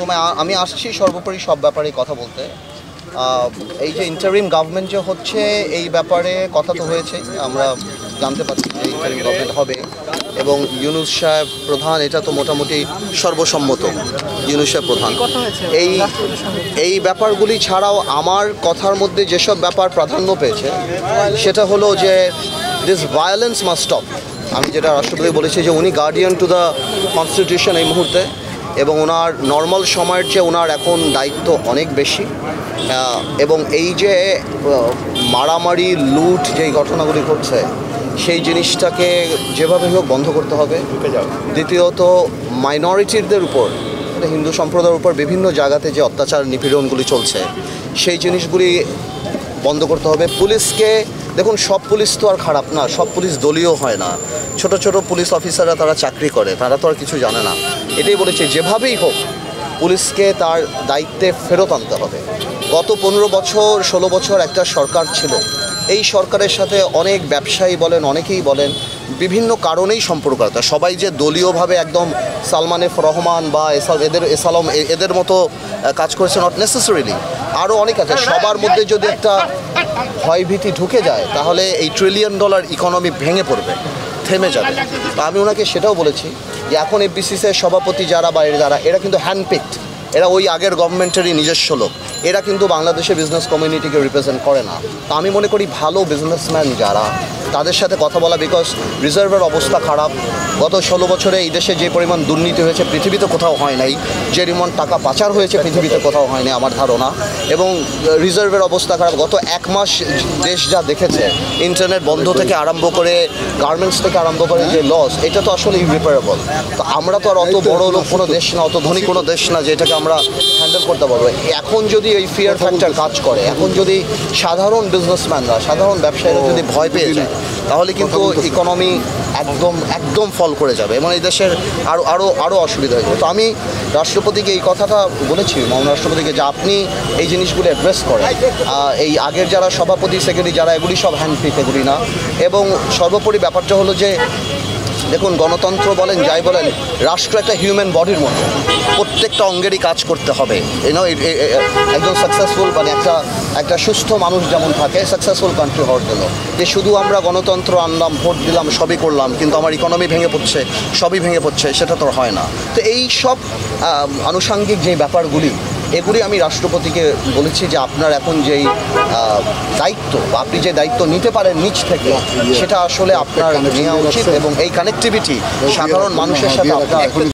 প্রথমে আমি আসছি সর্বোপরি সব ব্যাপারে কথা বলতে। এই যে ইন্টারিম গভর্নমেন্ট যে হচ্ছে এই ব্যাপারে কথা তো হয়েছে, আমরা জানতে পারছি যে ইন্টারিম গভর্নমেন্ট হবে এবং ইউনূস সাহেব প্রধান, এটা তো মোটামুটি সর্বসম্মত। ইউনূস সাহেব প্রধান এই ব্যাপারগুলি ছাড়াও আমার কথার মধ্যে যেসব ব্যাপার প্রাধান্য পেয়েছে সেটা হলো যে দিস ভায়োলেন্স মাস্ট স্টপ। আমি যেটা রাষ্ট্রপতি বলেছি যে উনি গার্ডিয়ান টু দ্য কনস্টিটিউশন এই মুহূর্তে, এবং ওনার নর্মাল সময়ের চেয়ে ওনার এখন দায়িত্ব অনেক বেশি। এবং এই যে মারামারি লুট যেই ঘটনাগুলি ঘটছে সেই জিনিসটাকে যেভাবে হোক বন্ধ করতে হবে। দ্বিতীয়ত মাইনরিটিদের উপর, হিন্দু সম্প্রদায়ের উপর বিভিন্ন জায়গাতে যে অত্যাচার নিপীড়নগুলি চলছে সেই জিনিসগুলি বন্ধ করতে হবে। পুলিশকে দেখুন, সব পুলিশ তো আর খারাপ না, সব পুলিশ দলীয় হয় না। ছোট ছোট পুলিশ অফিসাররা তারা চাকরি করে, তারা তো আর কিছু জানে না। এটাই বলেছে যেভাবেই হোক পুলিশকে তার দায়িত্বে ফেরত আনতে হবে। গত 15 বছর 16 বছর একটা সরকার ছিল, এই সরকারের সাথে অনেক ব্যবসায়ী বলেন, অনেকেই বলেন বিভিন্ন কারণেই সম্পর্ক আছে। সবাই যে দলীয়ভাবে একদম সালমান এফ রহমান বা এদের মতো কাজ করেছে নট নেসেসারিলি, আরও অনেক আছে। সবার মধ্যে যদি একটা ভয়ভীতি ঢুকে যায় তাহলে এই $1 ট্রিলিয়ন ইকোনমি ভেঙে পড়বে, থেমে যাবে। তো আমি ওনাকে সেটাও বলেছি যে এখন এফবিসিসির সভাপতি যারা বা এরা কিন্তু হ্যান্ডপিকড, এরা ওই আগের গভর্নমেন্টেরই নিজস্ব লোক, এরা কিন্তু বাংলাদেশের বিজনেস কমিউনিটিকে রিপ্রেজেন্ট করে না। তো আমি মনে করি ভালো বিজনেসম্যান যারা, তাদের সাথে কথা বলা, বিকজ রিজার্ভের অবস্থা খারাপ। গত 16 বছরে এই দেশে যে পরিমাণ দুর্নীতি হয়েছে পৃথিবীতে কোথাও হয় নাই, যে পরিমাণ টাকা পাচার হয়েছে পৃথিবীতে কোথাও হয়নি আমার ধারণা। এবং রিজার্ভের অবস্থা খারাপ। গত 1 মাস দেশ যা দেখেছে, ইন্টারনেট বন্ধ থেকে আরম্ভ করে গার্মেন্টস থেকে আরম্ভ করে যে লস, এটা তো আসলে ইরিপেয়ারেবল। তো আমরা তো আর অত বড় লোক কোনো দেশ না, অত ধনী কোনো দেশ না যে এটাকে আমরা হ্যান্ডেল করতে পারবো। এখন যদি এই ফিয়ার ফ্যাক্টর কাজ করে, এখন যদি সাধারণ বিজনেসম্যানরা, সাধারণ ব্যবসায়ীরা যদি ভয় পেয়ে যায় তাহলে কিন্তু ইকোনমি একদম ফল করে যাবে এবং এই দেশের আরও অসুবিধা হয়ে যাবে। তো আমি রাষ্ট্রপতিকে এই কথাটা বলেছি, মাননীয় রাষ্ট্রপতিকে, যে আপনি এই জিনিসগুলো অ্যাড্রেস করেন। এই আগের যারা সভাপতি সেক্রেটারি যারা, এগুলি সব হ্যান্ডপিক, এগুলি না। এবং সর্বোপরি ব্যাপারটা হলো যে দেখুন, গণতন্ত্র বলেন যাই বলেন, রাষ্ট্র একটা হিউম্যান বডির মতো, প্রত্যেকটা অঙ্গেরই কাজ করতে হবে। একজন সাকসেসফুল মানে একটা সুস্থ মানুষ যেমন থাকে সাকসেসফুল কান্ট্রি হওয়ার জন্য, যে শুধু আমরা গণতন্ত্র আনলাম, ভোট দিলাম, সবই করলাম, কিন্তু আমার ইকোনমি ভেঙে পড়ছে, সবই ভেঙে পড়ছে, সেটা তো হয় না। তো এই সব আনুষাঙ্গিক যে ব্যাপারগুলি, এগুলি আমি রাষ্ট্রপতিকে বলেছি যে আপনার এখন যেই দায়িত্ব, বা আপনি যে দায়িত্ব নিতে পারেন নিজ থেকে, সেটা আসলে আপনার নেওয়া উচিত। এবং এই কানেক্টিভিটি সাধারণ মানুষের সাথে আপনার